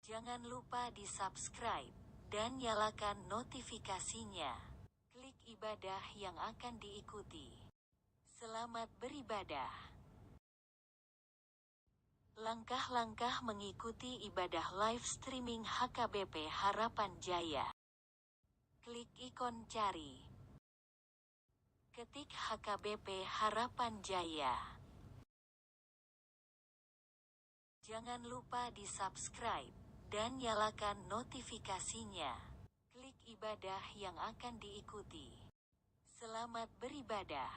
Jangan lupa di-subscribe dan nyalakan notifikasinya. Klik ibadah yang akan diikuti. Selamat beribadah. Langkah-langkah mengikuti ibadah live streaming HKBP Harapan Jaya. Klik ikon cari. Ketik HKBP Harapan Jaya. Jangan lupa di-subscribe dan nyalakan notifikasinya. Klik ibadah yang akan diikuti. Selamat beribadah.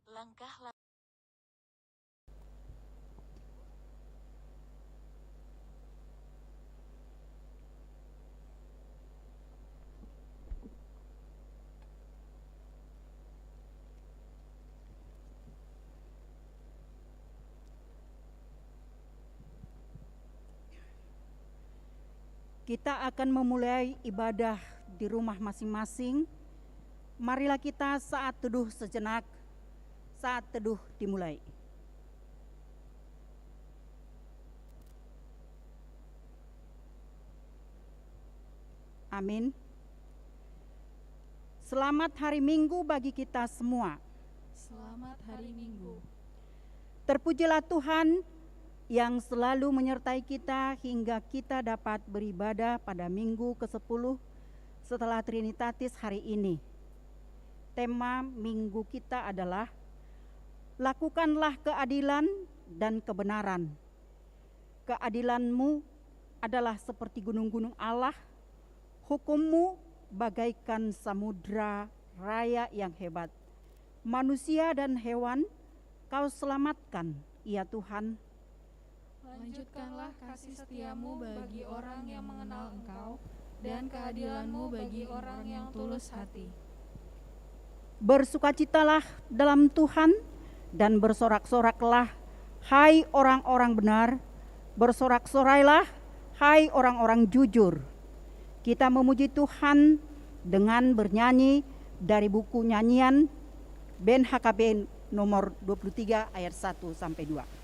Langkah-langkah Kita akan memulai ibadah di rumah masing-masing. Marilah kita saat teduh sejenak. Saat teduh dimulai. Amin. Selamat hari Minggu bagi kita semua. Selamat hari Minggu. Terpujilah Tuhan yang selalu menyertai kita hingga kita dapat beribadah pada minggu ke-10 setelah Trinitatis hari ini. Tema minggu kita adalah lakukanlah keadilan dan kebenaran. Keadilanmu adalah seperti gunung-gunung Allah, hukummu bagaikan samudra raya yang hebat. Manusia dan hewan kau selamatkan, ya Tuhan. Lanjutkanlah kasih setiamu bagi orang yang mengenal Engkau, dan keadilanmu bagi orang yang tulus hati. Bersukacitalah dalam Tuhan dan bersorak-soraklah, hai orang-orang benar. Bersorak-sorailah, hai orang-orang jujur. Kita memuji Tuhan dengan bernyanyi dari buku nyanyian band HKB nomor 23 ayat 1 sampai 2.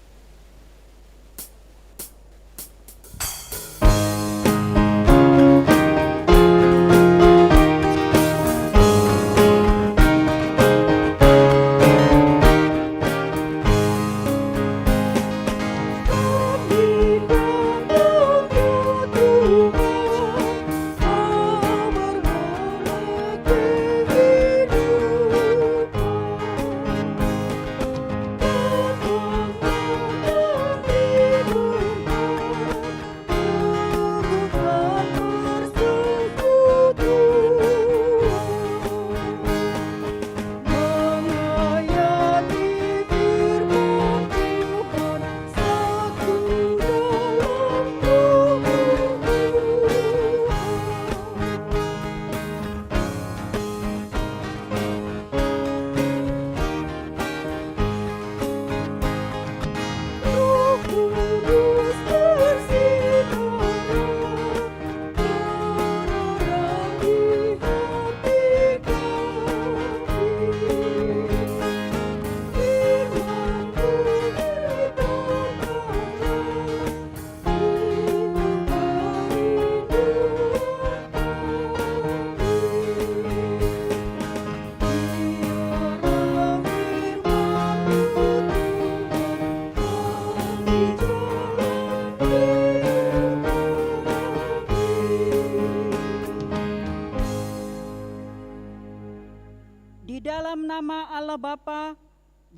Dalam nama Allah Bapa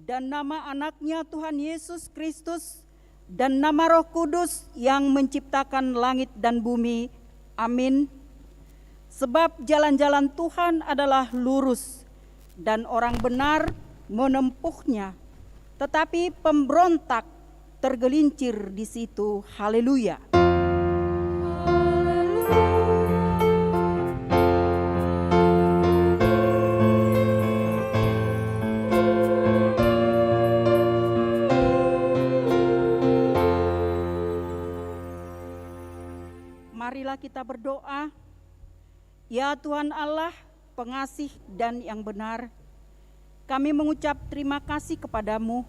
dan nama anaknya Tuhan Yesus Kristus dan nama Roh Kudus yang menciptakan langit dan bumi. Amin. Sebab jalan-jalan Tuhan adalah lurus dan orang benar menempuhnya, tetapi pemberontak tergelincir di situ. Haleluya. Marilah kita berdoa. Ya Tuhan Allah, pengasih dan yang benar, kami mengucap terima kasih kepadamu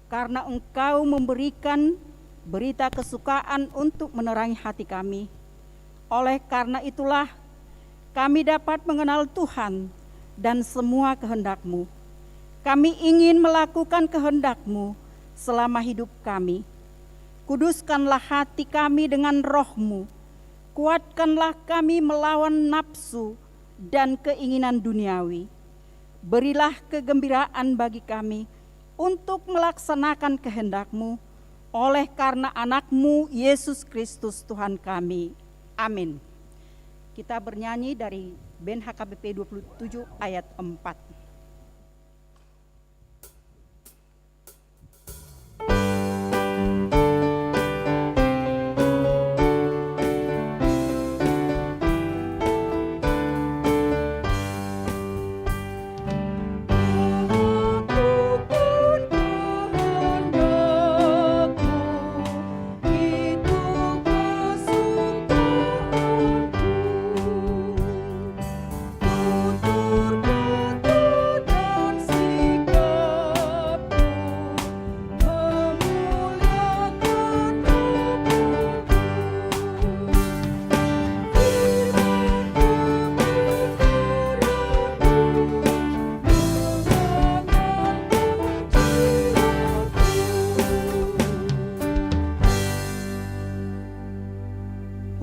karena Engkau memberikan berita kesukaan untuk menerangi hati kami. Oleh karena itulah kami dapat mengenal Tuhan dan semua kehendak-Mu. Kami ingin melakukan kehendak-Mu selama hidup kami. Kuduskanlah hati kami dengan Roh-Mu. Kuatkanlah kami melawan nafsu dan keinginan duniawi. Berilah kegembiraan bagi kami untuk melaksanakan kehendak-Mu oleh karena anak-Mu Yesus Kristus Tuhan kami. Amin. Kita bernyanyi dari band HKBP 27 ayat 4.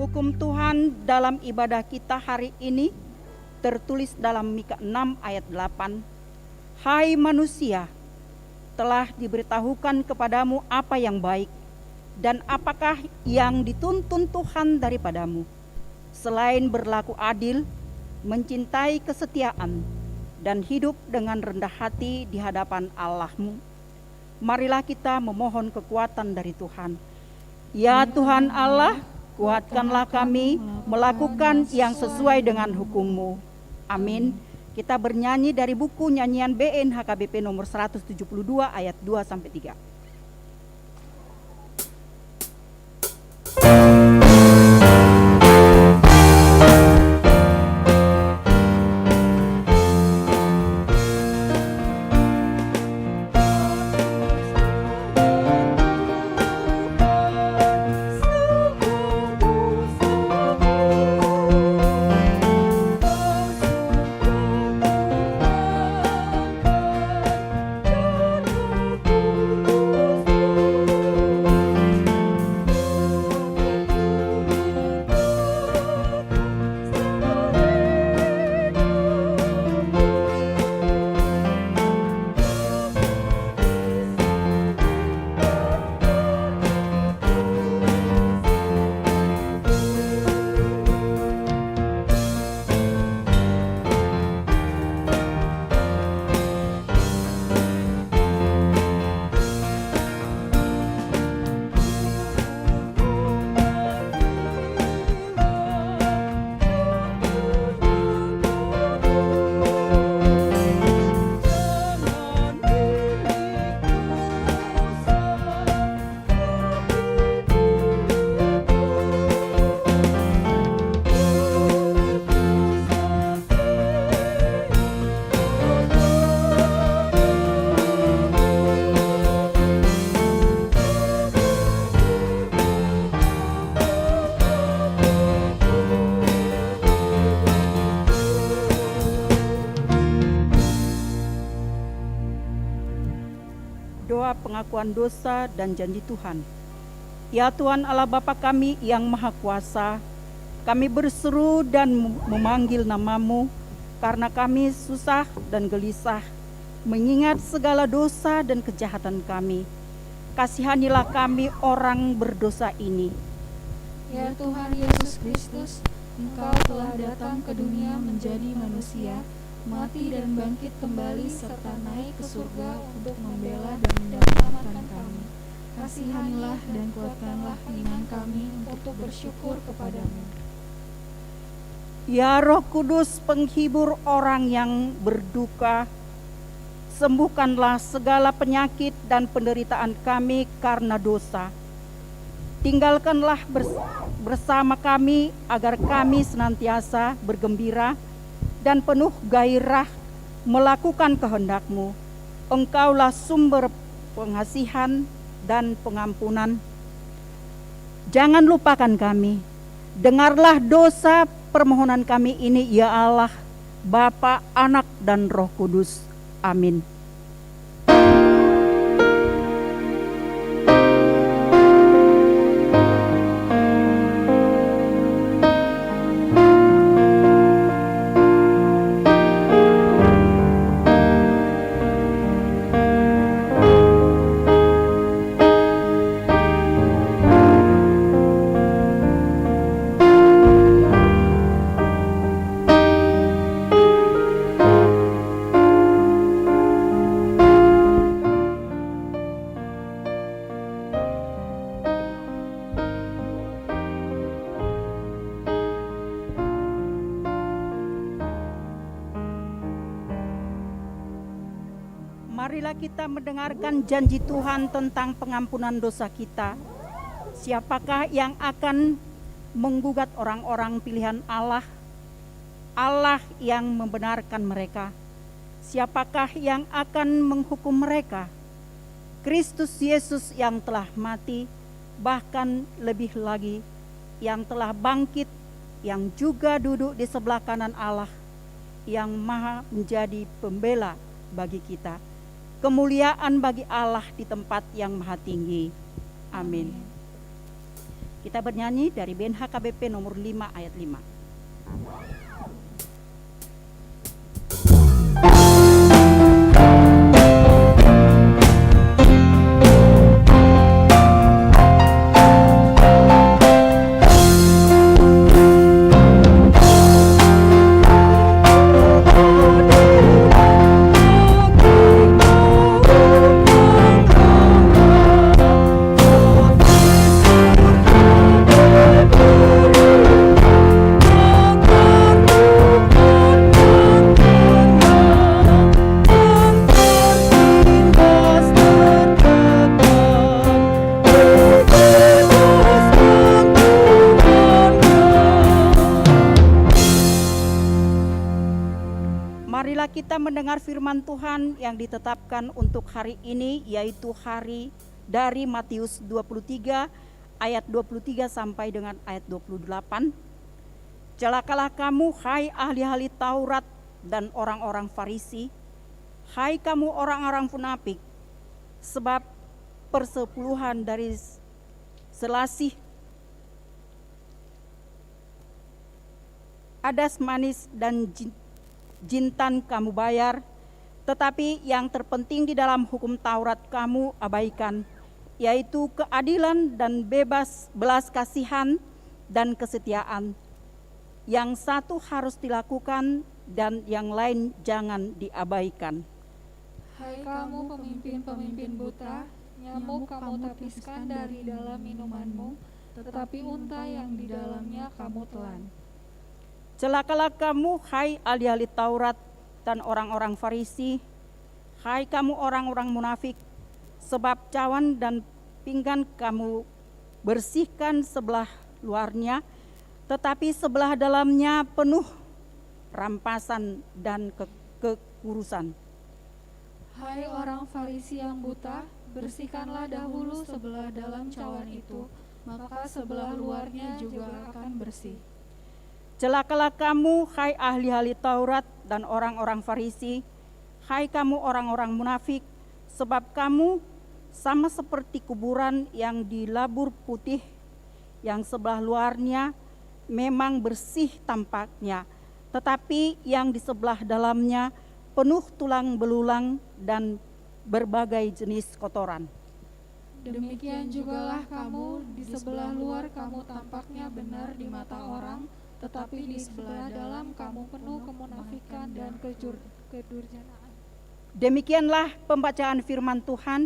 Hukum Tuhan dalam ibadah kita hari ini tertulis dalam Mika 6 ayat 8. Hai manusia, telah diberitahukan kepadamu apa yang baik dan apakah yang dituntun Tuhan daripadamu, selain berlaku adil, mencintai kesetiaan, dan hidup dengan rendah hati di hadapan Allahmu. Marilah kita memohon kekuatan dari Tuhan. Ya Tuhan Allah, kuatkanlah kami melakukan yang sesuai dengan hukum-Mu. Amin. Kita bernyanyi dari buku nyanyian BN HKBP nomor 172 ayat 2-3. Doa pengakuan dosa dan janji Tuhan. Ya Tuhan Allah Bapa kami yang Maha Kuasa, kami berseru dan memanggil nama-Mu karena kami susah dan gelisah mengingat segala dosa dan kejahatan kami. Kasihanilah kami orang berdosa ini. Ya Tuhan Yesus Kristus, Engkau telah datang ke dunia menjadi manusia, mati dan bangkit kembali serta naik ke surga untuk membela dan menyelamatkan kami. Kasihanilah dan kuatkanlah iman kami untuk bersyukur kepadamu. Ya Roh Kudus, penghibur orang yang berduka, sembuhkanlah segala penyakit dan penderitaan kami karena dosa. Tinggalkanlah bersama kami agar kami senantiasa bergembira dan penuh gairah melakukan kehendak-Mu. Engkaulah sumber pengasihan dan pengampunan. Jangan lupakan kami. Dengarlah dosa permohonan kami ini, ya Allah, Bapa, Anak, dan Roh Kudus. Amin. Marilah kita mendengarkan janji Tuhan tentang pengampunan dosa kita. Siapakah yang akan menggugat orang-orang pilihan Allah? Allah yang membenarkan mereka. Siapakah yang akan menghukum mereka? Kristus Yesus yang telah mati, bahkan lebih lagi yang telah bangkit, yang juga duduk di sebelah kanan Allah, yang maha menjadi pembela bagi kita. Kemuliaan bagi Allah di tempat yang maha tinggi. Amin. Kita bernyanyi dari band HKBP nomor 5 ayat 5. Marilah kita mendengar firman Tuhan yang ditetapkan untuk hari ini, yaitu hari dari Matius 23 ayat 23 sampai dengan ayat 28. Celakalah kamu, hai ahli-ahli Taurat dan orang-orang Farisi, hai kamu orang-orang munafik, sebab persepuluhan dari selasih adas manis dan jintan kamu bayar, tetapi yang terpenting di dalam hukum Taurat kamu abaikan, yaitu keadilan dan belas kasihan dan kesetiaan. Yang satu harus dilakukan dan yang lain jangan diabaikan. Hai kamu pemimpin-pemimpin buta, nyamuk kamu tapiskan dari dalam minumanmu, tetapi unta yang di dalamnya kamu telan. Celakalah kamu, hai ahli-ahli Taurat dan orang-orang Farisi, hai kamu orang-orang munafik, sebab cawan dan pinggan kamu bersihkan sebelah luarnya, tetapi sebelah dalamnya penuh rampasan dan kekurusan. Hai orang Farisi yang buta, bersihkanlah dahulu sebelah dalam cawan itu, maka sebelah luarnya juga akan bersih. Celakalah kamu, hai ahli-ahli Taurat dan orang-orang Farisi, hai kamu orang-orang munafik, sebab kamu sama seperti kuburan yang dilabur putih, yang sebelah luarnya memang bersih tampaknya, tetapi yang di sebelah dalamnya penuh tulang belulang dan berbagai jenis kotoran. Demikian jugalah kamu, di sebelah luar kamu tampaknya benar di mata orang, tetapi di sebelah dalam kamu penuh kemunafikan dan kedurjanaan. Demikianlah pembacaan firman Tuhan.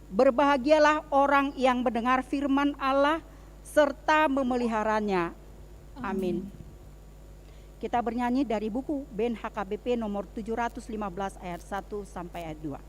Berbahagialah orang yang mendengar firman Allah serta memeliharanya. Amin. Kita bernyanyi dari buku band HKBP nomor 715 ayat 1 sampai ayat 2.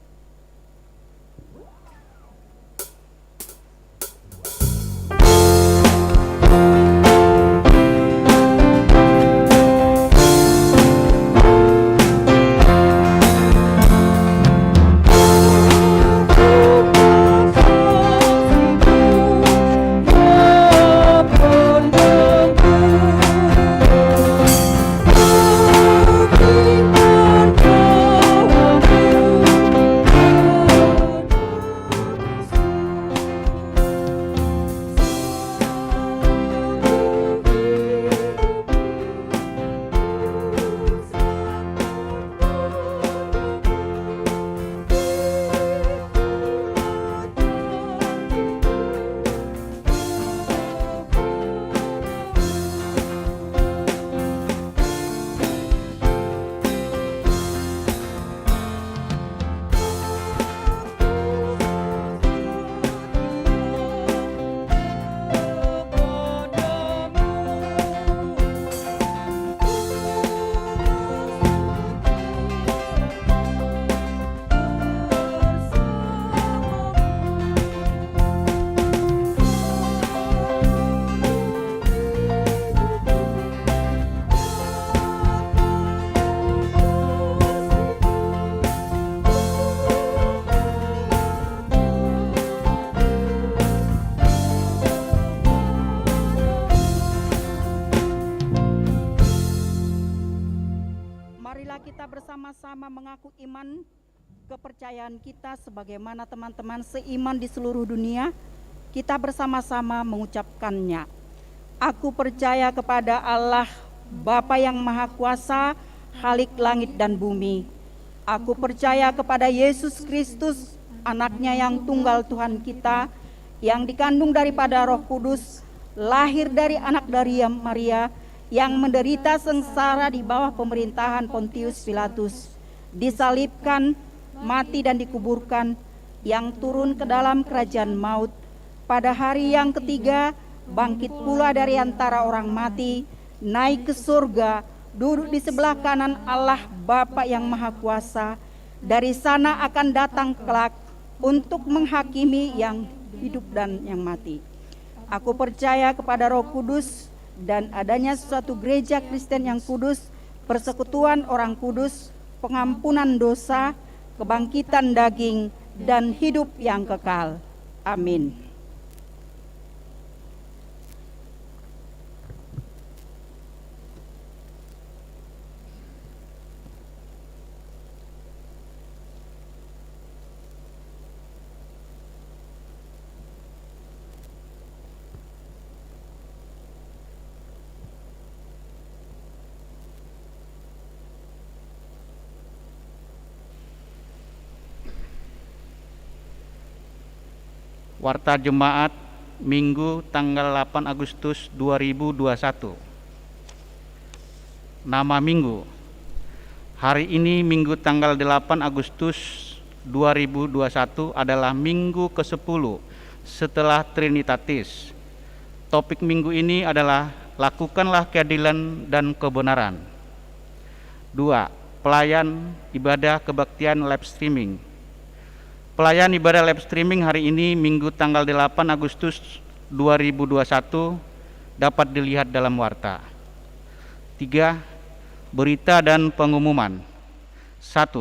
bersama mengaku iman kepercayaan kita sebagaimana teman-teman seiman di seluruh dunia. Kita bersama-sama mengucapkannya. Aku percaya kepada Allah, Bapa yang Maha Kuasa, Khalik langit dan bumi. Aku percaya kepada Yesus Kristus, anaknya yang tunggal Tuhan kita, yang dikandung daripada Roh Kudus, lahir dari anak dari Maria, yang menderita sengsara di bawah pemerintahan Pontius Pilatus, disalibkan, mati dan dikuburkan, yang turun ke dalam kerajaan maut, pada hari yang ketiga bangkit pula dari antara orang mati, naik ke surga, duduk di sebelah kanan Allah Bapa yang Maha Kuasa. Dari sana akan datang kelak untuk menghakimi yang hidup dan yang mati. Aku percaya kepada Roh Kudus dan adanya suatu gereja Kristen yang kudus, persekutuan orang kudus, pengampunan dosa, kebangkitan daging, dan hidup yang kekal. Amin. Warta Jemaat Minggu tanggal 8 Agustus 2021. Nama Minggu. Hari ini Minggu tanggal 8 Agustus 2021 adalah Minggu ke-10 setelah Trinitatis. Topik minggu ini adalah lakukanlah keadilan dan kebenaran. 2. Pelayan ibadah kebaktian live streaming. Pelayan ibadah live streaming hari ini Minggu tanggal 8 Agustus 2021 dapat dilihat dalam warta. 3. Berita dan pengumuman. 1.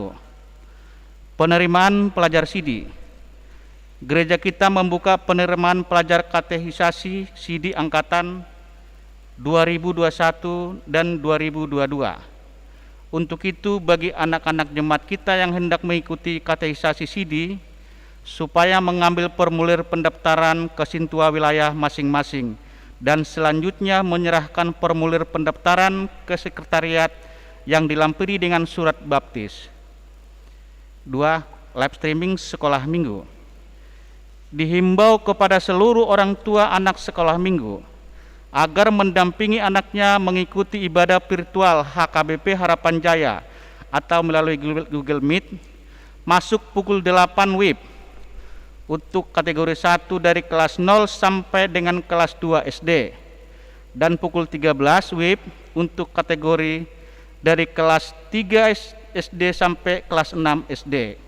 Penerimaan pelajar CD. Gereja kita membuka penerimaan pelajar katekisasi CD angkatan 2021 dan 2022. Untuk itu bagi anak-anak jemaat kita yang hendak mengikuti katekisasi CD, supaya mengambil formulir pendaftaran ke Sintua wilayah masing-masing dan selanjutnya menyerahkan formulir pendaftaran ke sekretariat yang dilampiri dengan surat baptis. 2. Live streaming sekolah minggu. Dihimbau kepada seluruh orang tua anak sekolah minggu agar mendampingi anaknya mengikuti ibadah virtual HKBP Harapan Jaya atau melalui Google Meet masuk pukul 8 WIB untuk kategori 1 dari kelas 0 sampai dengan kelas 2 SD dan pukul 13 WIB untuk kategori dari kelas 3 SD sampai kelas 6 SD.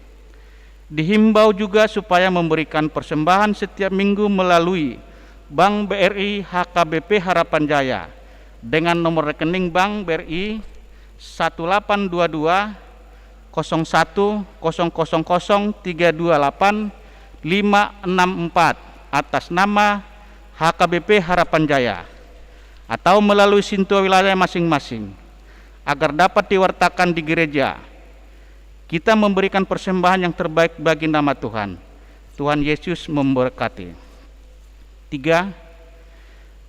Dihimbau juga supaya memberikan persembahan setiap minggu melalui Bank BRI HKBP Harapan Jaya dengan nomor rekening Bank BRI 1822 01 000 328 564 atas nama HKBP Harapan Jaya atau melalui Sintua wilayah masing-masing agar dapat diwartakan di gereja. Kita memberikan persembahan yang terbaik bagi nama Tuhan. Tuhan Yesus memberkati. 3.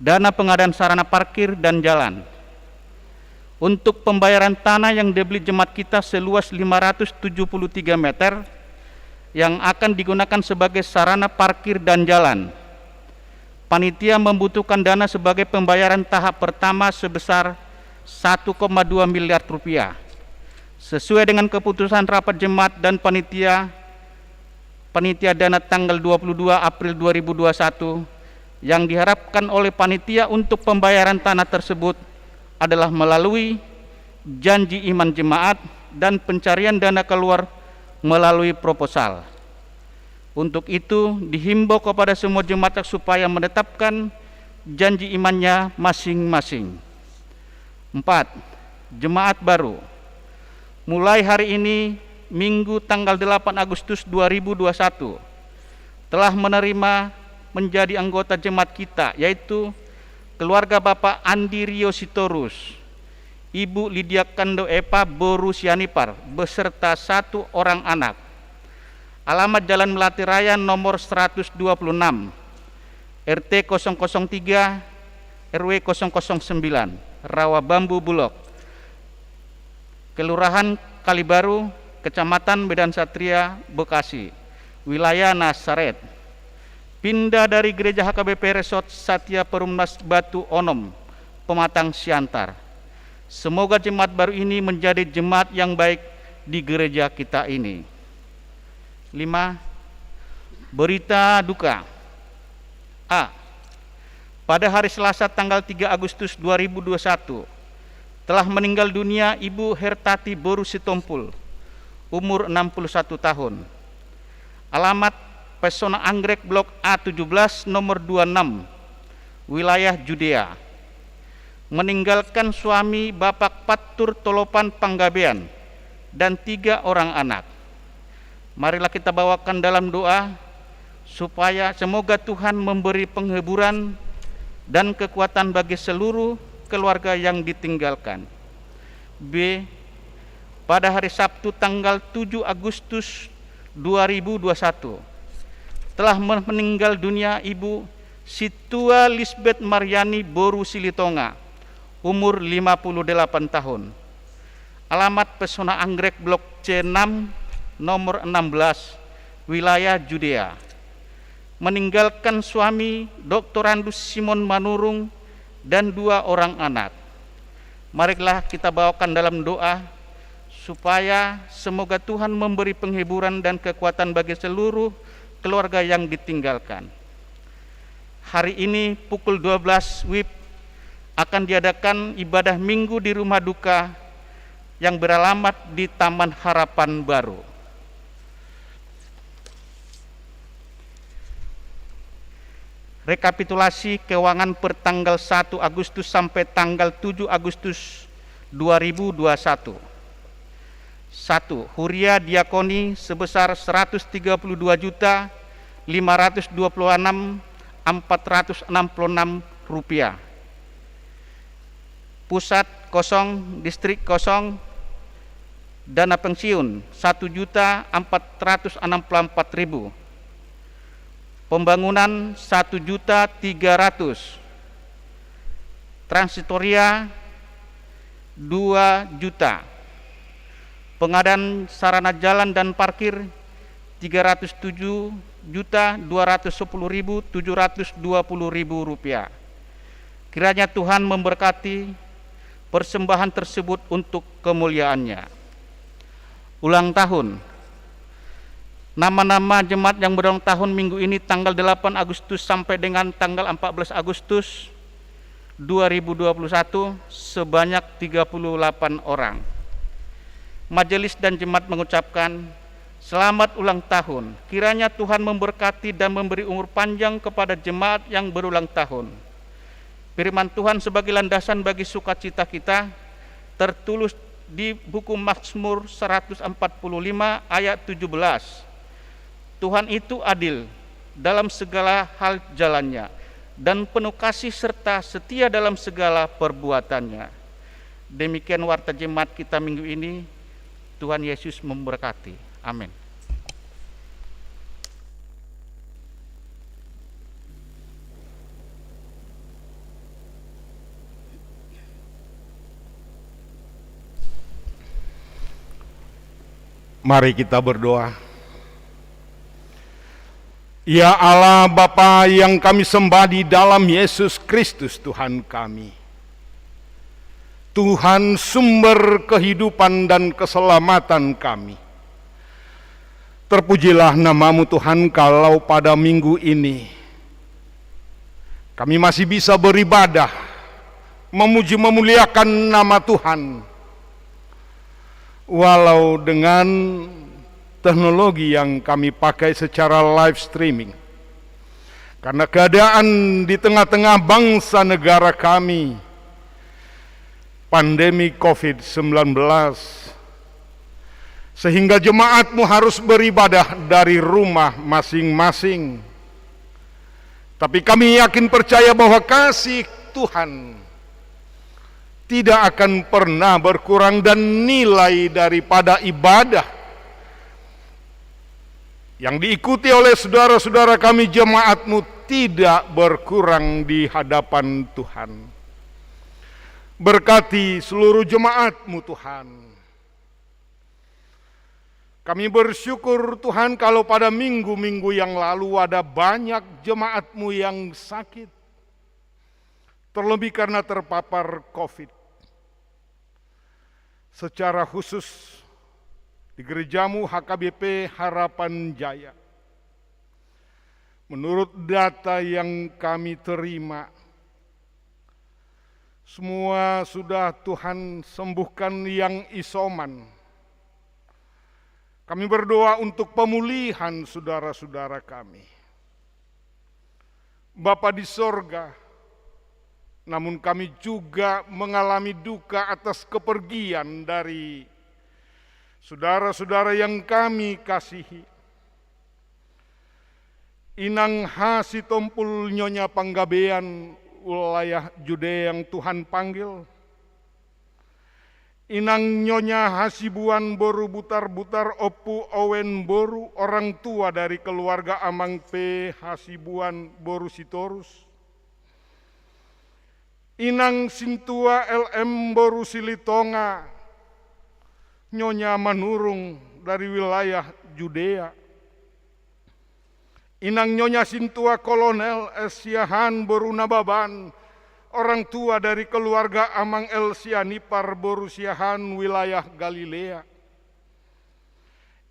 Dana pengadaan sarana parkir dan jalan. Untuk pembayaran tanah yang dibeli jemaat kita seluas 573 meter yang akan digunakan sebagai sarana parkir dan jalan. Panitia membutuhkan dana sebagai pembayaran tahap pertama sebesar 1,2 miliar rupiah. Sesuai dengan keputusan rapat jemaat dan panitia dana tanggal 22 April 2021 yang diharapkan oleh panitia untuk pembayaran tanah tersebut adalah melalui janji iman jemaat dan pencarian dana keluar melalui proposal. Untuk itu dihimbau kepada semua jemaat supaya menetapkan janji imannya masing-masing. 4. Jemaat baru. Mulai hari ini Minggu tanggal 8 Agustus 2021 telah menerima menjadi anggota jemaat kita, yaitu keluarga Bapak Andi Rio Sitorus Ibu Lydia Kando Epa Boru Sianipar beserta 1 orang anak. Alamat Jalan Melati Raya nomor 126, RT 003, RW 009, Rawa Bambu Bulog, Kelurahan Kalibaru, Kecamatan Medan Satria, Bekasi, wilayah Nasaret. Pindah dari Gereja HKBP Resort Satya Perumnas Batu Onom, Pematang Siantar. Semoga jemaat baru ini menjadi jemaat yang baik di gereja kita ini. 5. Berita duka. A. Pada hari Selasa tanggal 3 Agustus 2021 telah meninggal dunia Ibu Hertati Boru Sitompul, umur 61 tahun. Alamat Pesona Anggrek Blok A17 nomor 26, wilayah Judea. Meninggalkan suami Bapak Patur Tolopan Panggabean dan 3 orang anak. Marilah kita bawakan dalam doa supaya semoga Tuhan memberi penghiburan dan kekuatan bagi seluruh keluarga yang ditinggalkan. B. Pada hari Sabtu tanggal 7 Agustus 2021 telah meninggal dunia Ibu Situa Lisbeth Mariani Boru Silitonga, umur 58 tahun. Alamat Pesona Anggrek Blok C6 nomor 16, wilayah Judea. Meninggalkan suami Dr. Andus Simon Manurung dan 2 orang anak. Marilah kita bawakan dalam doa supaya semoga Tuhan memberi penghiburan dan kekuatan bagi seluruh keluarga yang ditinggalkan. Hari ini pukul 12 WIB akan diadakan ibadah minggu di rumah duka yang beralamat di Taman Harapan Baru. Rekapitulasi keuangan per tanggal 1 Agustus sampai tanggal 7 Agustus 2021. 1. Huria Diakoni sebesar 132.526.466 rupiah. Pusat kosong, distrik kosong, dana pensiun 1.464.000. Pembangunan 1.300.000. Transitoria 2 juta. Pengadaan sarana jalan dan parkir 307.210.720 rupiah. Kiranya Tuhan memberkati persembahan tersebut untuk kemuliaan-Nya. Ulang tahun. Nama-nama jemaat yang berulang tahun minggu ini tanggal 8 Agustus sampai dengan tanggal 14 Agustus 2021 sebanyak 38 orang. Majelis dan jemaat mengucapkan selamat ulang tahun. Kiranya Tuhan memberkati dan memberi umur panjang kepada jemaat yang berulang tahun. Firman Tuhan sebagai landasan bagi sukacita kita tertulis di buku Mazmur 145 ayat 17. Tuhan itu adil dalam segala hal jalannya dan penuh kasih serta setia dalam segala perbuatannya. Demikian warta jemaat kita minggu ini. Tuhan Yesus memberkati. Amin. Mari kita berdoa. Ya Allah Bapa yang kami sembah di dalam Yesus Kristus Tuhan kami. Tuhan sumber kehidupan dan keselamatan kami. Terpujilah nama-Mu Tuhan kalau pada minggu ini kami masih bisa beribadah, memuji memuliakan nama Tuhan. Walau dengan teknologi yang kami pakai secara live streaming. Karena keadaan di tengah-tengah bangsa negara kami, pandemi COVID-19, sehingga jemaat-Mu harus beribadah dari rumah masing-masing. Tapi kami yakin percaya bahwa kasih Tuhan tidak akan pernah berkurang, dan nilai daripada ibadah yang diikuti oleh saudara-saudara kami jemaatmu tidak berkurang di hadapan Tuhan. Berkati seluruh jemaatmu Tuhan. Kami bersyukur Tuhan kalau pada minggu-minggu yang lalu ada banyak jemaatmu yang sakit, terlebih karena terpapar COVID. Secara khusus di gerejamu HKBP Harapan Jaya, menurut data yang kami terima, semua sudah Tuhan sembuhkan yang isoman. Kami berdoa untuk pemulihan saudara-saudara kami. Bapa di sorga, namun kami juga mengalami duka atas kepergian dari saudara-saudara yang kami kasihi. Inang Hasitompul Nyonya Panggabean, wilayah Judea yang Tuhan panggil. Inang Nyonya Hasibuan Boru Butar-Butar Opu Owen Boru, orang tua dari keluarga Amang P. Hasibuan Boru Sitorus. Inang Sintua LM Boru Silitonga, Nyonya Manurung dari wilayah Judea. Inang Nyonya Sintua Kolonel Esiahan Boru Nababan, orang tua dari keluarga Amang El Sianipar Boru Siahan wilayah Galilea.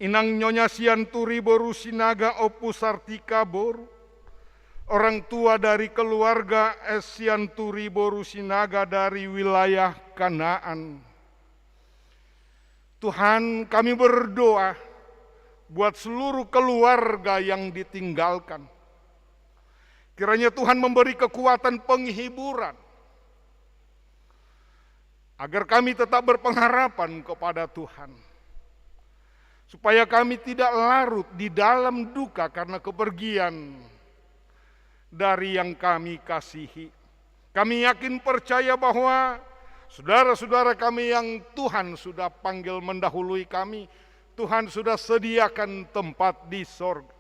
Inang Nyonya Sianturi Boru Sinaga Opu Sartika Boru, orang tua dari keluarga Sianturi Boru Sinaga dari wilayah Kanaan. Tuhan, kami berdoa buat seluruh keluarga yang ditinggalkan. Kiranya Tuhan memberi kekuatan penghiburan, agar kami tetap berpengharapan kepada Tuhan. Supaya kami tidak larut di dalam duka karena kepergian dari yang kami kasihi. Kami yakin percaya bahwa saudara-saudara kami yang Tuhan sudah panggil mendahului kami, Tuhan sudah sediakan tempat di sorga.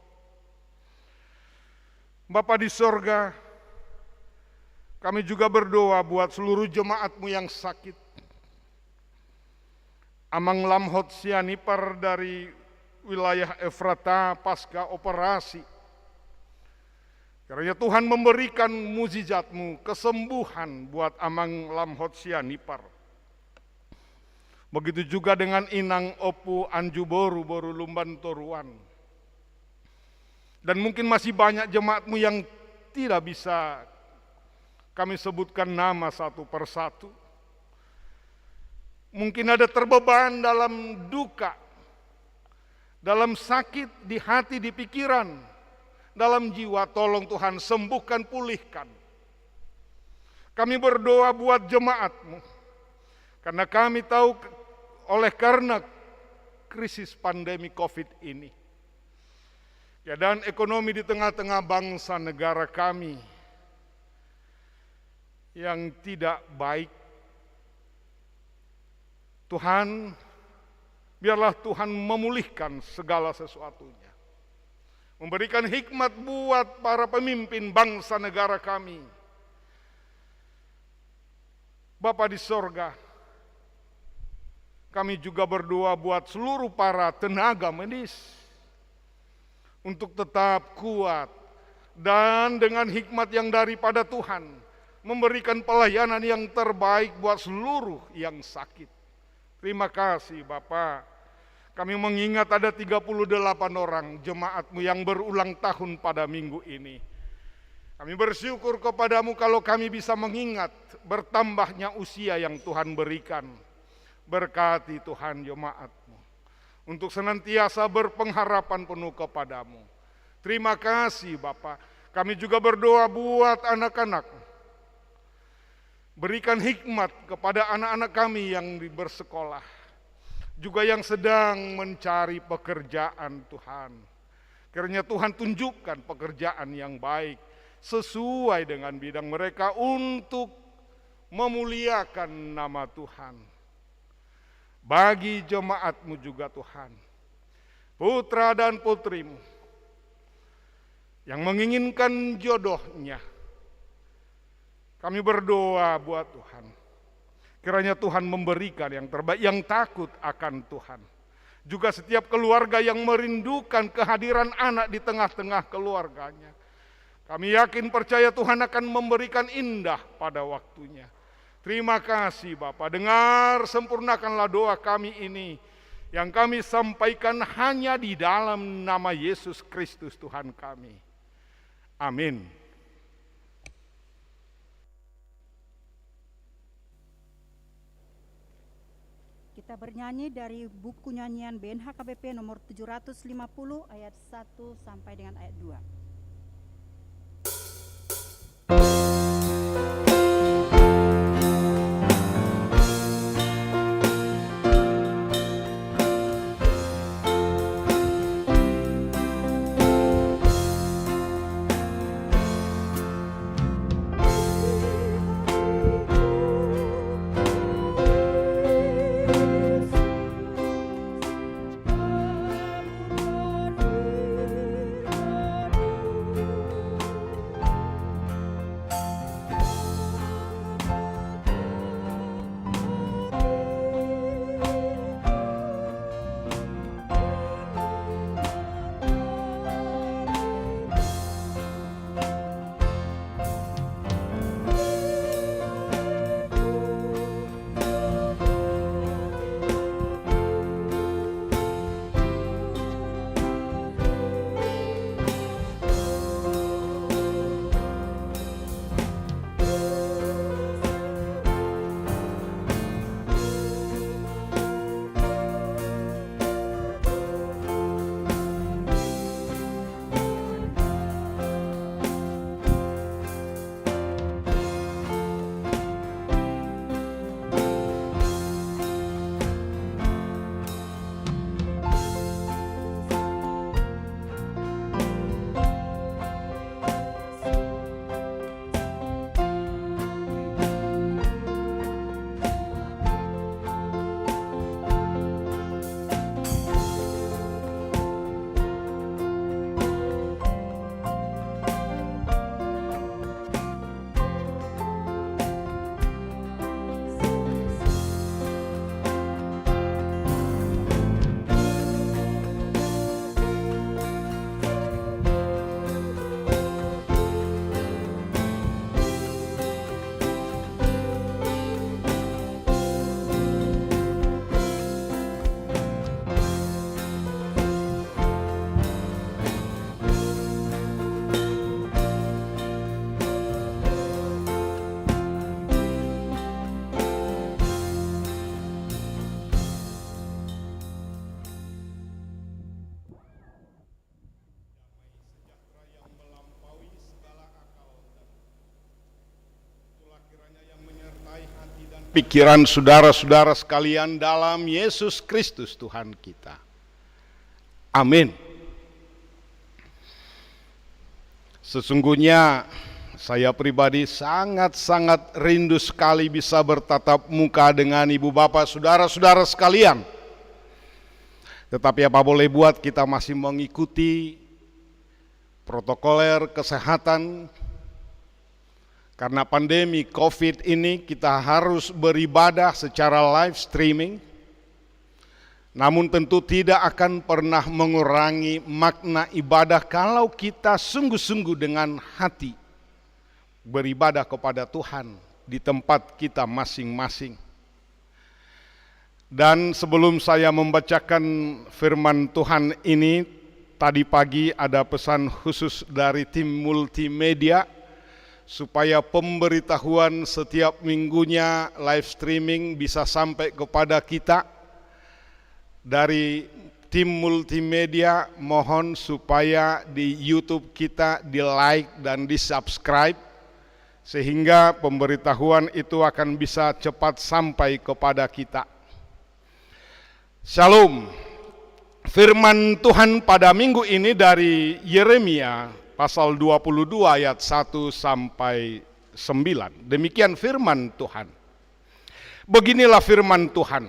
Bapa di sorga, kami juga berdoa buat seluruh jemaatmu yang sakit. Amang Lamhot Sianipar dari wilayah Efrata pasca operasi. Kiranya Tuhan memberikan mukjizatmu, kesembuhan buat Amang Lamhot Sianipar. Begitu juga dengan Inang Opu Anju Boru, Boru Lumban Toruan. Dan mungkin masih banyak jemaatmu yang tidak bisa kami sebutkan nama satu persatu. Mungkin ada terbeban dalam duka, dalam sakit di hati, di pikiran, dalam jiwa. Tolong Tuhan sembuhkan, pulihkan. Kami berdoa buat jemaatmu, karena kami tahu oleh karena krisis pandemi COVID ini, keadaan ekonomi di tengah-tengah bangsa negara kami yang tidak baik. Tuhan, biarlah Tuhan memulihkan segala sesuatunya. Memberikan hikmat buat para pemimpin bangsa negara kami. Bapa di sorga, kami juga berdoa buat seluruh para tenaga medis, untuk tetap kuat dan dengan hikmat yang daripada Tuhan memberikan pelayanan yang terbaik buat seluruh yang sakit. Terima kasih Bapa. Kami mengingat ada 38 orang jemaatmu yang berulang tahun pada minggu ini. Kami bersyukur kepadamu kalau kami bisa mengingat bertambahnya usia yang Tuhan berikan. Berkati Tuhan jemaatmu untuk senantiasa berpengharapan penuh kepadamu. Terima kasih Bapa. Kami juga berdoa buat anak-anak. Berikan hikmat kepada anak-anak kami yang bersekolah, juga yang sedang mencari pekerjaan Tuhan. Kiranya Tuhan tunjukkan pekerjaan yang baik sesuai dengan bidang mereka untuk memuliakan nama Tuhan. Bagi jemaat-Mu juga Tuhan, putra dan putrimu yang menginginkan jodohnya, kami berdoa buat Tuhan, kiranya Tuhan memberikan yang terbaik, yang takut akan Tuhan. Juga setiap keluarga yang merindukan kehadiran anak di tengah-tengah keluarganya, kami yakin percaya Tuhan akan memberikan indah pada waktunya. Terima kasih Bapa, dengar sempurnakanlah doa kami ini yang kami sampaikan hanya di dalam nama Yesus Kristus Tuhan kami. Amin. Kita bernyanyi dari buku nyanyian BNHKBP nomor 750 ayat 1 sampai dengan ayat 2. Pikiran saudara-saudara sekalian dalam Yesus Kristus Tuhan kita. Amin. Sesungguhnya saya pribadi sangat-sangat rindu sekali bisa bertatap muka dengan ibu bapak saudara-saudara sekalian. Tetapi apa boleh buat, kita masih mengikuti protokoler kesehatan. Karena pandemi COVID ini kita harus beribadah secara live streaming. Namun tentu tidak akan pernah mengurangi makna ibadah kalau kita sungguh-sungguh dengan hati beribadah kepada Tuhan di tempat kita masing-masing. Dan sebelum saya membacakan firman Tuhan ini, tadi pagi ada pesan khusus dari tim multimedia supaya pemberitahuan setiap minggunya live streaming bisa sampai kepada kita. Dari tim multimedia mohon supaya di YouTube kita di like dan di subscribe, sehingga pemberitahuan itu akan bisa cepat sampai kepada kita. Shalom. Firman Tuhan pada minggu ini dari Yeremia pasal 22 ayat 1 sampai 9. Demikian firman Tuhan. Beginilah firman Tuhan.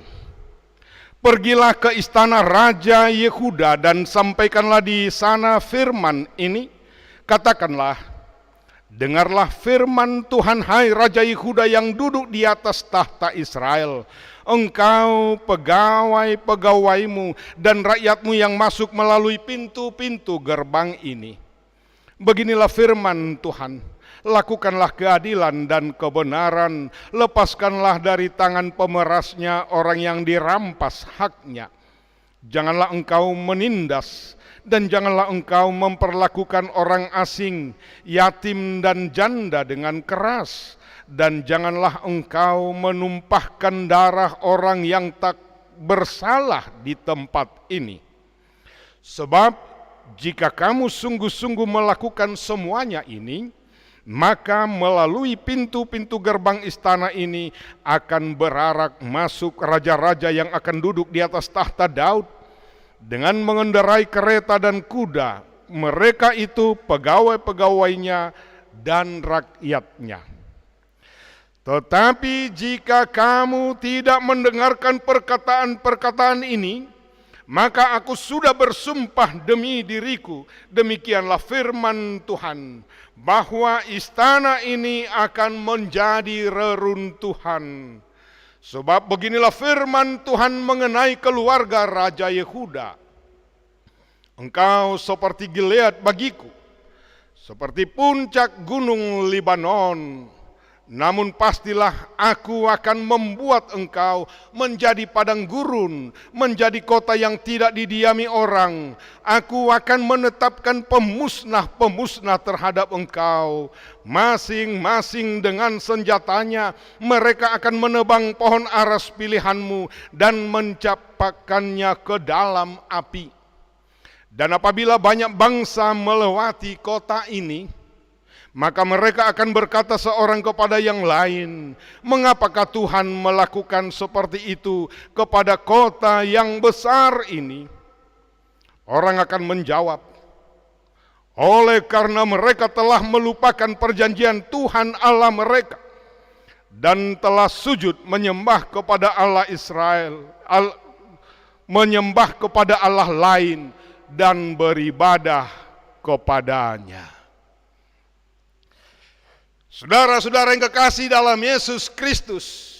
Pergilah ke istana Raja Yehuda dan sampaikanlah di sana firman ini. Katakanlah, dengarlah firman Tuhan, hai Raja Yehuda yang duduk di atas tahta Israel. Engkau, pegawai-pegawaimu, dan rakyatmu yang masuk melalui pintu-pintu gerbang ini. Beginilah firman Tuhan, lakukanlah keadilan dan kebenaran, lepaskanlah dari tangan pemerasnya orang yang dirampas haknya. Janganlah engkau menindas, dan janganlah engkau memperlakukan orang asing, yatim dan janda dengan keras, dan janganlah engkau menumpahkan darah orang yang tak bersalah di tempat ini. Sebab jika kamu sungguh-sungguh melakukan semuanya ini, maka melalui pintu-pintu gerbang istana ini akan berarak masuk raja-raja yang akan duduk di atas tahta Daud dengan mengendarai kereta dan kuda. Mereka itu pegawai-pegawainya dan rakyatnya. Tetapi jika kamu tidak mendengarkan perkataan-perkataan ini, maka aku sudah bersumpah demi diriku, demikianlah firman Tuhan, bahwa istana ini akan menjadi reruntuhan. Sebab beginilah firman Tuhan mengenai keluarga Raja Yehuda. Engkau seperti Gilead bagiku, seperti puncak gunung Libanon. Namun pastilah aku akan membuat engkau menjadi padang gurun, menjadi kota yang tidak didiami orang. Aku akan menetapkan pemusnah-pemusnah terhadap engkau, masing-masing dengan senjatanya. Mereka akan menebang pohon aras pilihanmu dan mencapakannya ke dalam api. Dan apabila banyak bangsa melewati kota ini, maka mereka akan berkata seorang kepada yang lain, mengapakah Tuhan melakukan seperti itu kepada kota yang besar ini? Orang akan menjawab, oleh karena mereka telah melupakan perjanjian Tuhan Allah mereka dan telah sujud menyembah kepada Allah Israel, menyembah kepada Allah lain dan beribadah kepadanya. Saudara-saudara yang kekasih dalam Yesus Kristus,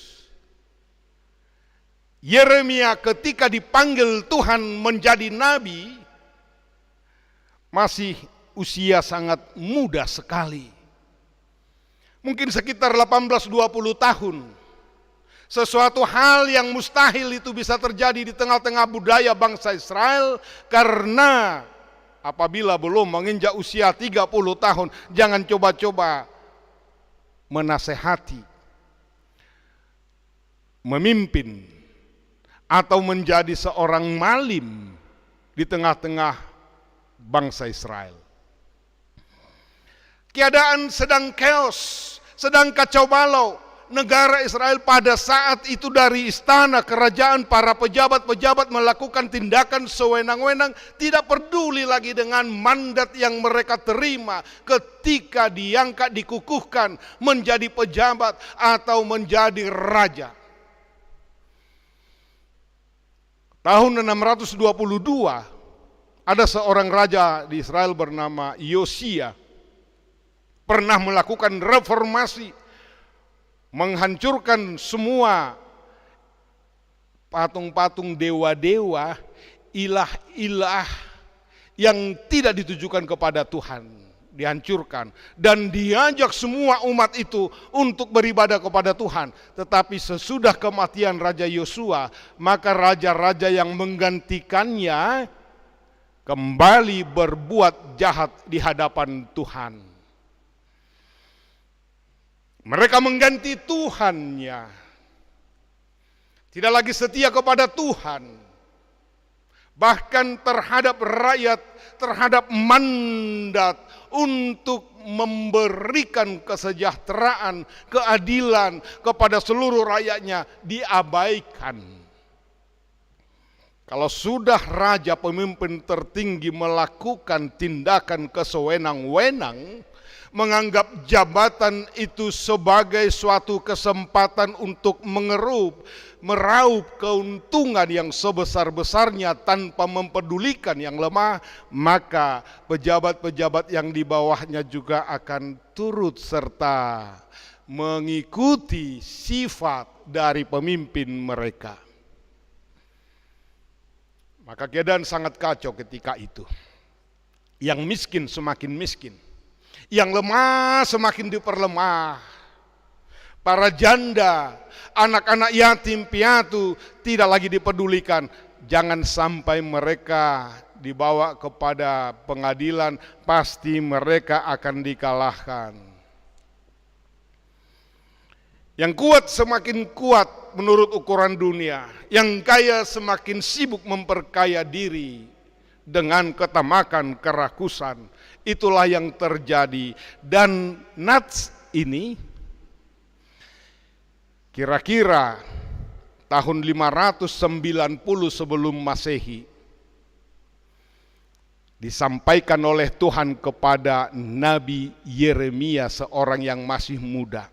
Yeremia ketika dipanggil Tuhan menjadi nabi, masih usia sangat muda sekali. Mungkin sekitar 18-20 tahun. Sesuatu hal yang mustahil itu bisa terjadi di tengah-tengah budaya bangsa Israel, karena apabila belum menginjak usia 30 tahun, jangan coba-coba menasehati, memimpin, atau menjadi seorang malim di tengah-tengah bangsa Israel. Keadaan sedang chaos, sedang kacau balau. Negara Israel pada saat itu dari istana kerajaan, para pejabat-pejabat melakukan tindakan sewenang-wenang, tidak peduli lagi dengan mandat yang mereka terima ketika diangkat, dikukuhkan menjadi pejabat atau menjadi raja. Tahun 622 ada seorang raja di Israel bernama Yosia, pernah melakukan reformasi, menghancurkan semua patung-patung dewa-dewa, ilah-ilah yang tidak ditujukan kepada Tuhan, dihancurkan, dan diajak semua umat itu untuk beribadah kepada Tuhan. Tetapi sesudah kematian Raja Yosua, maka raja-raja yang menggantikannya kembali berbuat jahat di hadapan Tuhan. Mereka mengganti Tuhannya, tidak lagi setia kepada Tuhan, bahkan terhadap rakyat, terhadap mandat untuk memberikan kesejahteraan, keadilan kepada seluruh rakyatnya diabaikan. Kalau sudah raja, pemimpin tertinggi melakukan tindakan kesewenang-wenang, menganggap jabatan itu sebagai suatu kesempatan untuk meraup keuntungan yang sebesar-besarnya tanpa mempedulikan yang lemah, maka pejabat-pejabat yang di bawahnya juga akan turut serta mengikuti sifat dari pemimpin mereka. Maka keadaan sangat kacau ketika itu. Yang miskin semakin miskin, yang lemah semakin diperlemah. Para janda, anak-anak yatim piatu tidak lagi dipedulikan. Jangan sampai mereka dibawa kepada pengadilan, pasti mereka akan dikalahkan. Yang kuat semakin kuat menurut ukuran dunia, yang kaya semakin sibuk memperkaya diri dengan ketamakan, kerakusan. Itulah yang terjadi. Dan Nats ini kira-kira tahun 590 sebelum Masehi disampaikan oleh Tuhan kepada Nabi Yeremia, seorang yang masih muda.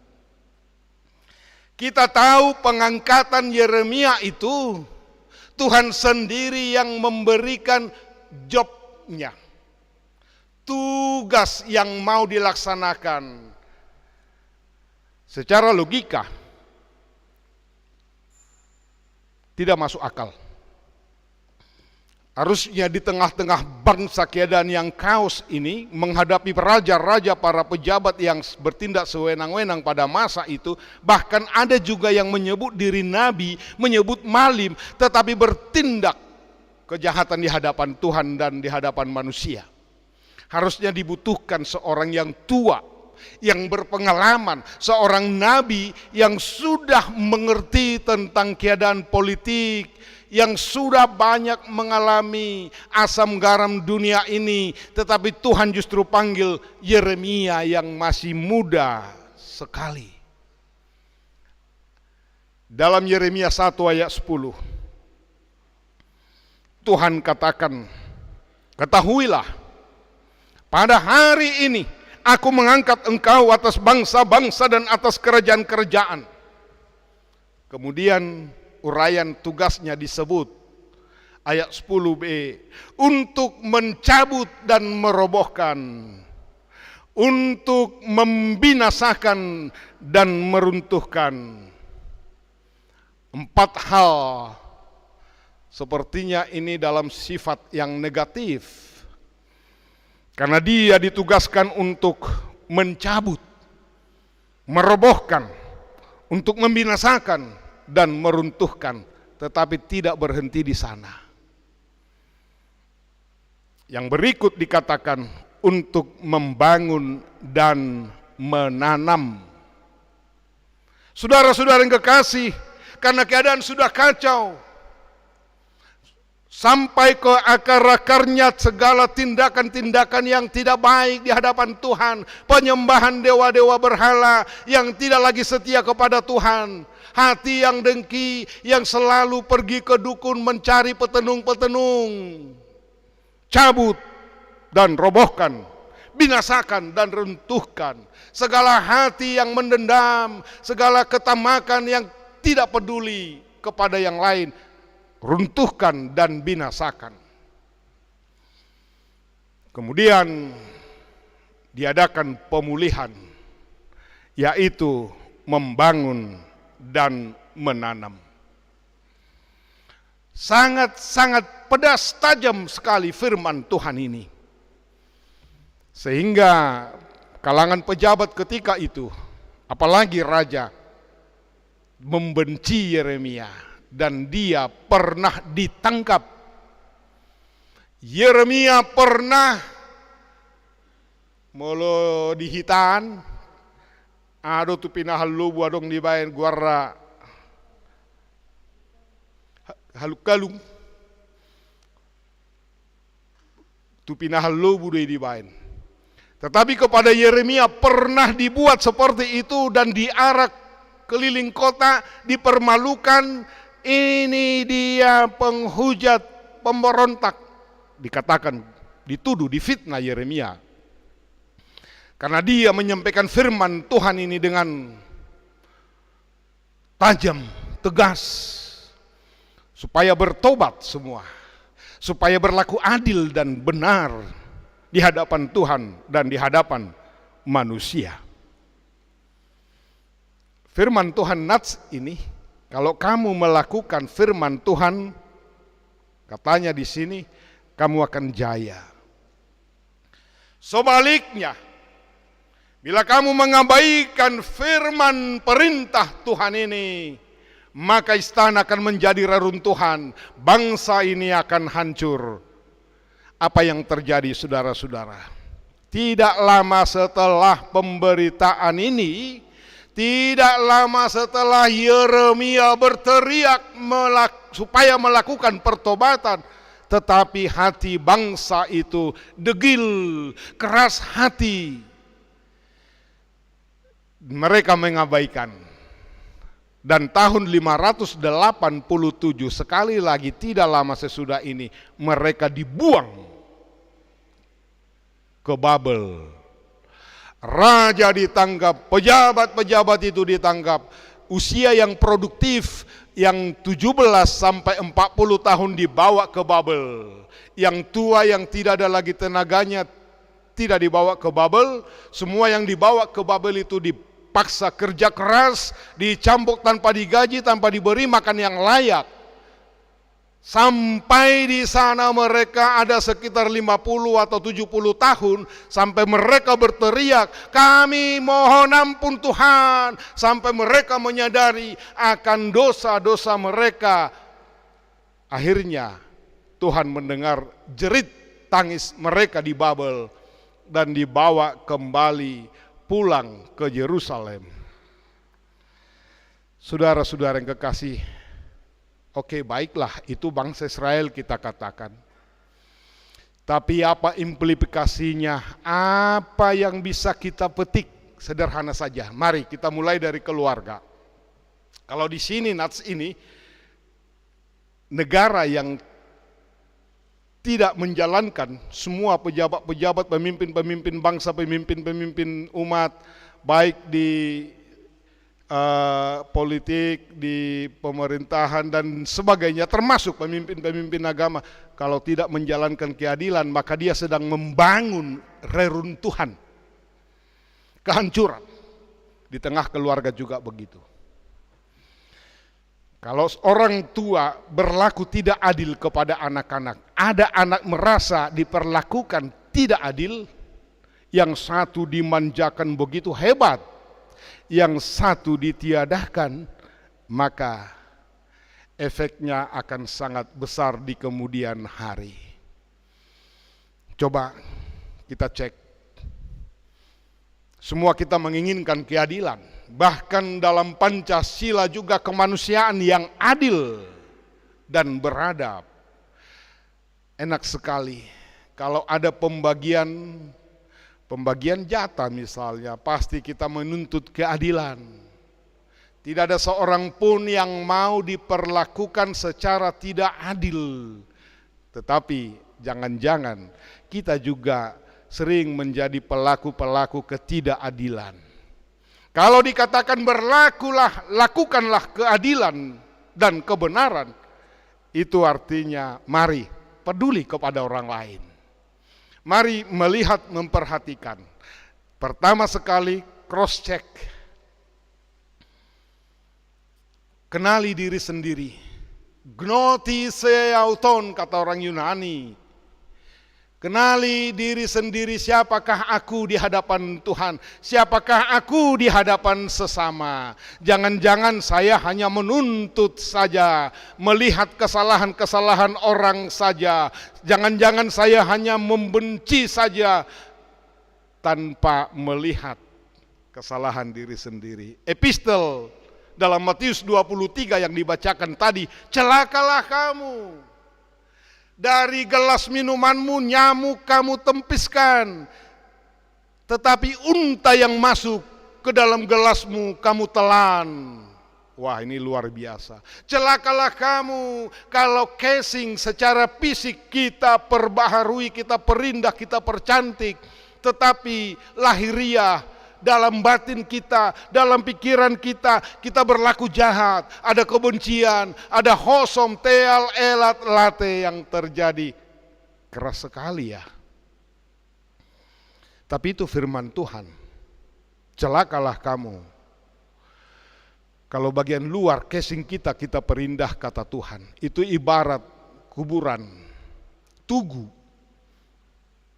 Kita tahu pengangkatan Yeremia itu Tuhan sendiri yang memberikan jobnya, tugas yang mau dilaksanakan. Secara logika tidak masuk akal. Harusnya di tengah-tengah bangsa keadaan yang kaos ini, menghadapi raja-raja, para pejabat yang bertindak sewenang-wenang pada masa itu, bahkan ada juga yang menyebut diri nabi, menyebut malim, tetapi bertindak kejahatan di hadapan Tuhan dan di hadapan manusia. Harusnya dibutuhkan seorang yang tua, yang berpengalaman, seorang nabi yang sudah mengerti tentang keadaan politik, yang sudah banyak mengalami asam garam dunia ini, tetapi Tuhan justru panggil Yeremia yang masih muda sekali. Dalam Yeremia 1 ayat 10, Tuhan katakan, ketahuilah, pada hari ini aku mengangkat engkau atas bangsa-bangsa dan atas kerajaan-kerajaan. Kemudian uraian tugasnya disebut ayat 10b, untuk mencabut dan merobohkan, untuk membinasakan dan meruntuhkan. 4 hal sepertinya ini dalam sifat yang negatif, karena dia ditugaskan untuk mencabut, merobohkan, untuk membinasakan dan meruntuhkan, tetapi tidak berhenti di sana. Yang berikut dikatakan untuk membangun dan menanam. Saudara-saudara yang kekasih, karena keadaan sudah kacau, sampai ke akar-akarnya segala tindakan-tindakan yang tidak baik di hadapan Tuhan, penyembahan dewa-dewa berhala yang tidak lagi setia kepada Tuhan, hati yang dengki, yang selalu pergi ke dukun mencari petenung-petenung. Cabut dan robohkan, binasakan dan runtuhkan segala hati yang mendendam, segala ketamakan yang tidak peduli kepada yang lain. Runtuhkan dan binasakan. Kemudian diadakan pemulihan, yaitu membangun dan menanam. Sangat-sangat pedas tajam sekali firman Tuhan ini, sehingga kalangan pejabat ketika itu, apalagi raja, membenci Yeremia. Dan dia pernah ditangkap. Yeremia pernah molo dihitan, ado tu pinahal lubu adong dibayan guarra halukalung, tu pinahal lubu dibayan. Tetapi kepada Yeremia pernah dibuat seperti itu dan diarak keliling kota, dipermalukan. Ini dia penghujat, pemberontak, dikatakan, dituduh, difitnah Yeremia. Karena dia menyampaikan firman Tuhan ini dengan tajam, tegas, supaya bertobat semua, supaya berlaku adil dan benar di hadapan Tuhan dan di hadapan manusia. Firman Tuhan Nats ini, kalau kamu melakukan firman Tuhan, katanya di sini, kamu akan jaya. Sebaliknya, bila kamu mengabaikan firman perintah Tuhan ini, maka istana akan menjadi reruntuhan, bangsa ini akan hancur. Apa yang terjadi, saudara-saudara? Tidak lama setelah pemberitaan ini, tidak lama setelah Yeremia berteriak supaya melakukan pertobatan, tetapi hati bangsa itu degil, keras hati. Mereka mengabaikan. Dan tahun 587 sekali lagi tidak lama sesudah ini mereka dibuang ke Babel. Raja ditangkap, pejabat-pejabat itu ditangkap. Usia yang produktif yang 17 sampai 40 tahun dibawa ke Babel. Yang tua yang tidak ada lagi tenaganya tidak dibawa ke Babel. Semua yang dibawa ke Babel itu dipaksa kerja keras, dicambuk tanpa digaji, tanpa diberi makan yang layak. Sampai di sana mereka ada sekitar 50 atau 70 tahun, sampai mereka berteriak, kami mohon ampun Tuhan, sampai mereka menyadari akan dosa-dosa mereka. Akhirnya Tuhan mendengar jerit tangis mereka di Babel dan dibawa kembali pulang ke Yerusalem. Saudara-saudara yang kekasih, oke, baiklah, itu bangsa Israel kita katakan. Tapi apa implikasinya? Apa yang bisa kita petik? Sederhana saja. Mari kita mulai dari keluarga. Kalau di sini Nats ini negara yang tidak menjalankan, semua pejabat-pejabat, pemimpin-pemimpin bangsa, pemimpin-pemimpin umat, baik di politik, di pemerintahan dan sebagainya, termasuk pemimpin-pemimpin agama, kalau tidak menjalankan keadilan, maka dia sedang membangun reruntuhan, kehancuran. Di tengah keluarga juga begitu. Kalau orang tua berlaku tidak adil kepada anak-anak, ada anak merasa diperlakukan tidak adil, yang satu dimanjakan begitu hebat, yang satu ditiadakan, maka efeknya akan sangat besar di kemudian hari. Coba kita cek. Semua kita menginginkan keadilan. Bahkan dalam Pancasila juga kemanusiaan yang adil dan beradab. Enak sekali kalau ada pembagian jatah misalnya, pasti kita menuntut keadilan. Tidak ada seorang pun yang mau diperlakukan secara tidak adil. Tetapi jangan-jangan kita juga sering menjadi pelaku-pelaku ketidakadilan. Kalau dikatakan lakukanlah keadilan dan kebenaran, itu artinya mari peduli kepada orang lain. Mari melihat, memperhatikan. Pertama sekali cross check. Kenali diri sendiri. Gnotise auton kata orang Yunani. Kenali diri sendiri, siapakah aku di hadapan Tuhan, siapakah aku di hadapan sesama. Jangan-jangan saya hanya menuntut saja, melihat kesalahan-kesalahan orang saja. Jangan-jangan saya hanya membenci saja, tanpa melihat kesalahan diri sendiri. Epistel dalam Matius 23 yang dibacakan tadi, celakalah kamu. Dari gelas minumanmu nyamuk kamu tempiskan, tetapi unta yang masuk ke dalam gelasmu kamu telan. Wah, ini luar biasa. Celakalah kamu kalau casing secara fisik kita perbaharui, kita perindah, kita percantik, tetapi lahiriah, dalam batin kita, dalam pikiran kita, kita berlaku jahat, ada kebencian, ada hosom, teal, elat, late yang terjadi. Keras sekali ya. Tapi itu firman Tuhan. Celakalah kamu kalau bagian luar casing kita perindah kata Tuhan. Itu ibarat kuburan, tugu,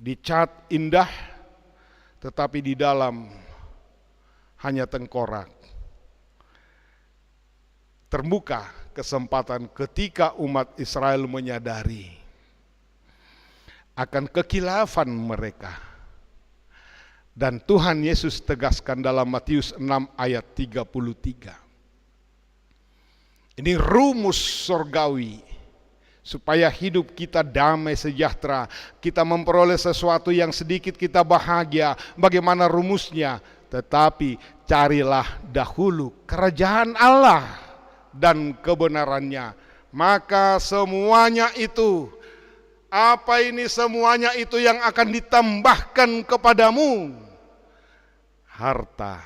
dicat indah, tetapi di dalam hanya tengkorak. Terbuka kesempatan ketika umat Israel menyadari akan kekilafan mereka. Dan Tuhan Yesus tegaskan dalam Matius 6 ayat 33. Ini rumus surgawi supaya hidup kita damai sejahtera, kita memperoleh sesuatu yang sedikit kita bahagia. Bagaimana rumusnya? Tetapi carilah dahulu kerajaan Allah dan kebenarannya, maka semuanya itu, apa ini semuanya itu yang akan ditambahkan kepadamu? Harta,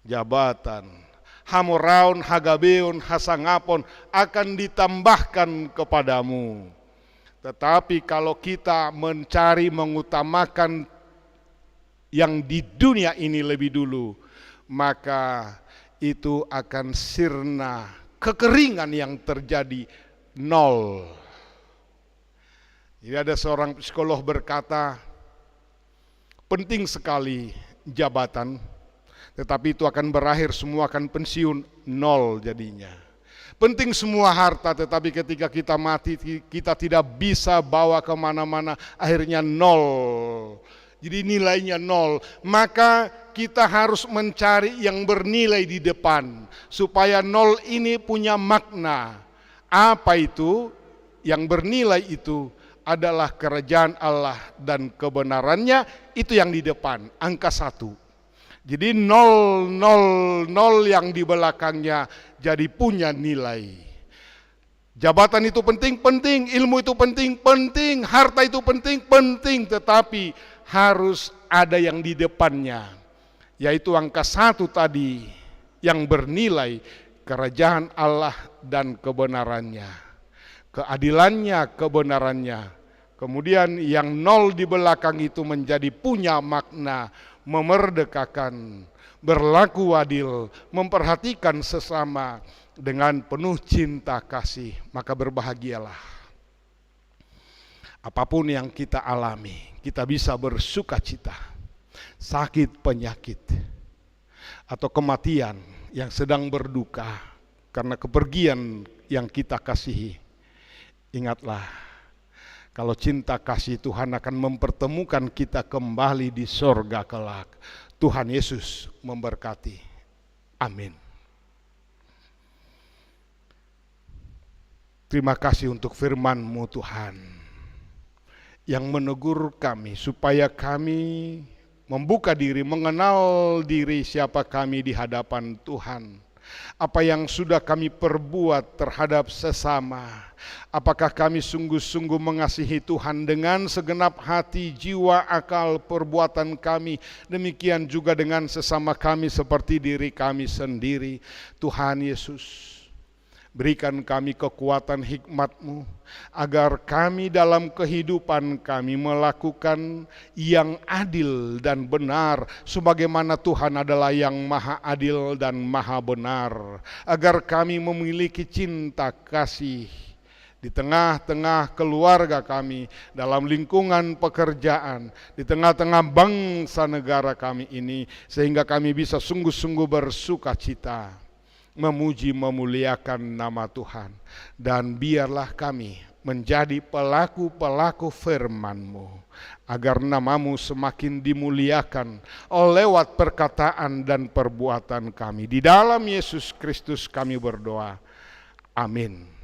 jabatan, hamoraun, hagabeun, hasangapon akan ditambahkan kepadamu. Tetapi kalau kita mencari mengutamakan yang di dunia ini lebih dulu, maka itu akan sirna, kekeringan yang terjadi nol. Jadi ada seorang psikolog berkata, penting sekali jabatan, tetapi itu akan berakhir, semua akan pensiun, nol jadinya. Penting semua harta, tetapi ketika kita mati kita tidak bisa bawa kemana-mana, akhirnya nol. Jadi nilainya nol. Maka kita harus mencari yang bernilai di depan, supaya nol ini punya makna. Apa itu? Yang bernilai itu adalah kerajaan Allah dan kebenarannya, itu yang di depan, angka 1. Jadi 000 yang di belakangnya jadi punya nilai. Jabatan itu penting, ilmu itu penting, harta itu penting, tetapi harus ada yang di depannya, yaitu angka 1 tadi, yang bernilai kerajaan Allah dan kebenarannya, keadilannya, kebenarannya. Kemudian yang 0 di belakang itu menjadi punya makna, memerdekakan, berlaku adil, memperhatikan sesama dengan penuh cinta kasih. Maka berbahagialah. Apapun yang kita alami, kita bisa bersuka cita. Sakit, penyakit, atau kematian yang sedang berduka karena kepergian yang kita kasihi. Ingatlah, kalau cinta kasih Tuhan akan mempertemukan kita kembali di sorga kelak. Tuhan Yesus memberkati. Amin. Terima kasih untuk firman-Mu Tuhan, yang menegur kami supaya kami membuka diri, mengenal diri siapa kami di hadapan Tuhan. Apa yang sudah kami perbuat terhadap sesama, apakah kami sungguh-sungguh mengasihi Tuhan dengan segenap hati, jiwa, akal, perbuatan kami, demikian juga dengan sesama kami seperti diri kami sendiri. Tuhan Yesus, berikan kami kekuatan hikmat-Mu, agar kami dalam kehidupan kami melakukan yang adil dan benar, sebagaimana Tuhan adalah yang maha adil dan maha benar. Agar kami memiliki cinta kasih di tengah-tengah keluarga kami, dalam lingkungan pekerjaan, di tengah-tengah bangsa negara kami ini, sehingga kami bisa sungguh-sungguh bersuka cita, memuji memuliakan nama Tuhan. Dan biarlah kami menjadi pelaku-pelaku firman-Mu, agar nama-Mu semakin dimuliakan lewat perkataan dan perbuatan kami. Di dalam Yesus Kristus kami berdoa. Amin.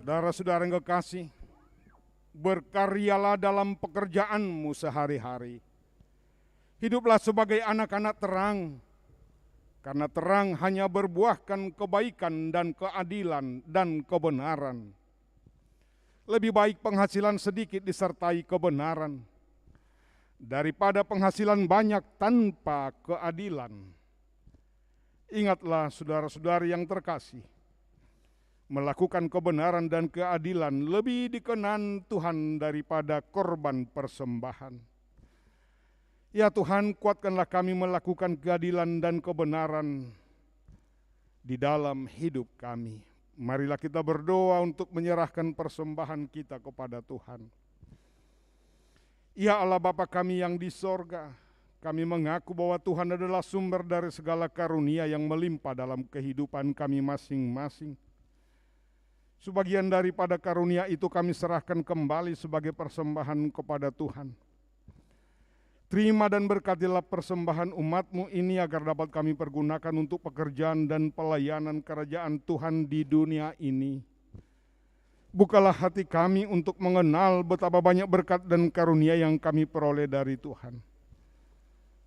Saudara-saudara yang kekasih, berkaryalah dalam pekerjaanmu sehari-hari. Hiduplah sebagai anak-anak terang, karena terang hanya berbuahkan kebaikan dan keadilan dan kebenaran. Lebih baik penghasilan sedikit disertai kebenaran, daripada penghasilan banyak tanpa keadilan. Ingatlah saudara-saudari yang terkasih, melakukan kebenaran dan keadilan lebih dikenan Tuhan daripada korban persembahan. Ya Tuhan, kuatkanlah kami melakukan keadilan dan kebenaran di dalam hidup kami. Marilah kita berdoa untuk menyerahkan persembahan kita kepada Tuhan. Ya Allah Bapa kami yang di sorga, kami mengaku bahwa Tuhan adalah sumber dari segala karunia yang melimpah dalam kehidupan kami masing-masing. Sebagian daripada karunia itu kami serahkan kembali sebagai persembahan kepada Tuhan. Terima dan berkatilah persembahan umat-Mu ini agar dapat kami pergunakan untuk pekerjaan dan pelayanan kerajaan Tuhan di dunia ini. Bukalah hati kami untuk mengenal betapa banyak berkat dan karunia yang kami peroleh dari Tuhan.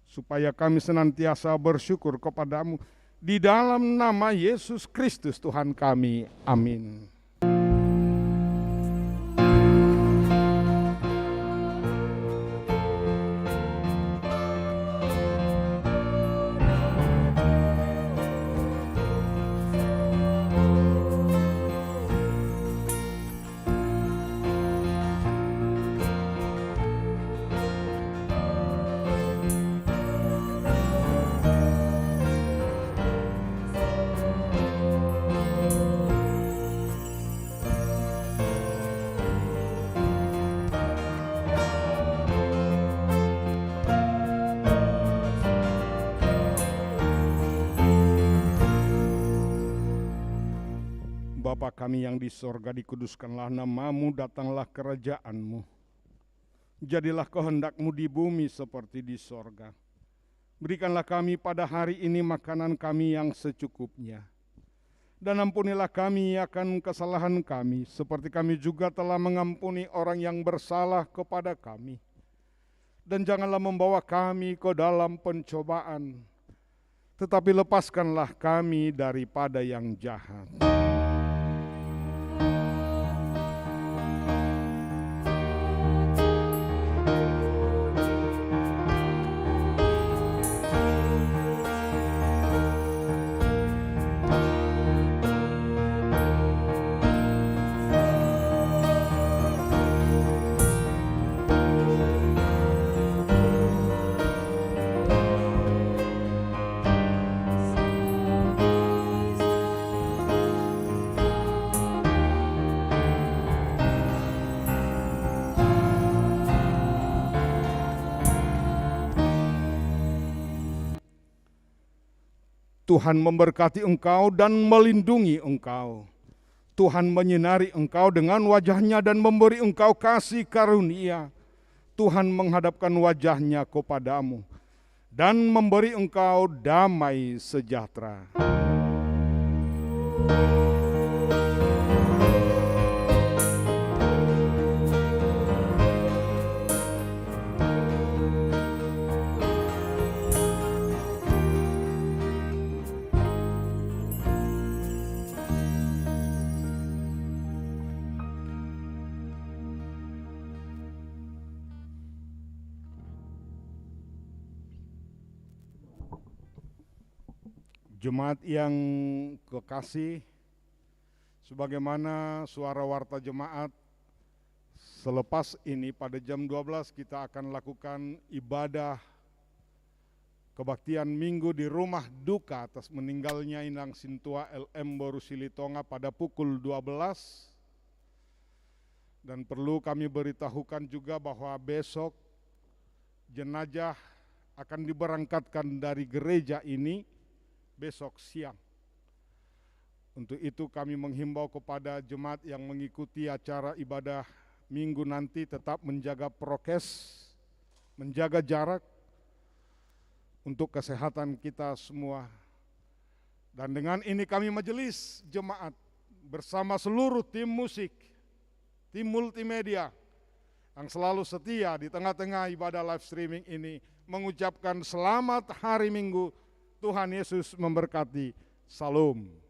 Supaya kami senantiasa bersyukur kepada-Mu. Di dalam nama Yesus Kristus Tuhan kami. Amin. Bapa kami yang di sorga, dikuduskanlah nama-Mu, datanglah kerajaan-Mu. Jadilah kehendak-Mu di bumi seperti di sorga. Berikanlah kami pada hari ini makanan kami yang secukupnya. Dan ampunilah kami akan kesalahan kami, seperti kami juga telah mengampuni orang yang bersalah kepada kami. Dan janganlah membawa kami ke dalam pencobaan, tetapi lepaskanlah kami daripada yang jahat. Tuhan memberkati engkau dan melindungi engkau. Tuhan menyinari engkau dengan wajah-Nya dan memberi engkau kasih karunia. Tuhan menghadapkan wajah-Nya kepadamu dan memberi engkau damai sejahtera. Jemaat yang kekasih, sebagaimana suara warta jemaat, selepas ini pada jam 12 kita akan lakukan ibadah kebaktian minggu di rumah duka atas meninggalnya Inang Sintua LM Borusilitonga pada pukul 12. Dan perlu kami beritahukan juga bahwa besok jenazah akan diberangkatkan dari gereja ini besok siang. Untuk itu kami menghimbau kepada jemaat yang mengikuti acara ibadah minggu nanti tetap menjaga prokes, menjaga jarak untuk kesehatan kita semua. Dan dengan ini kami majelis jemaat bersama seluruh tim musik, tim multimedia yang selalu setia di tengah-tengah ibadah live streaming ini, mengucapkan selamat hari Minggu. Tuhan Yesus memberkati. Salam.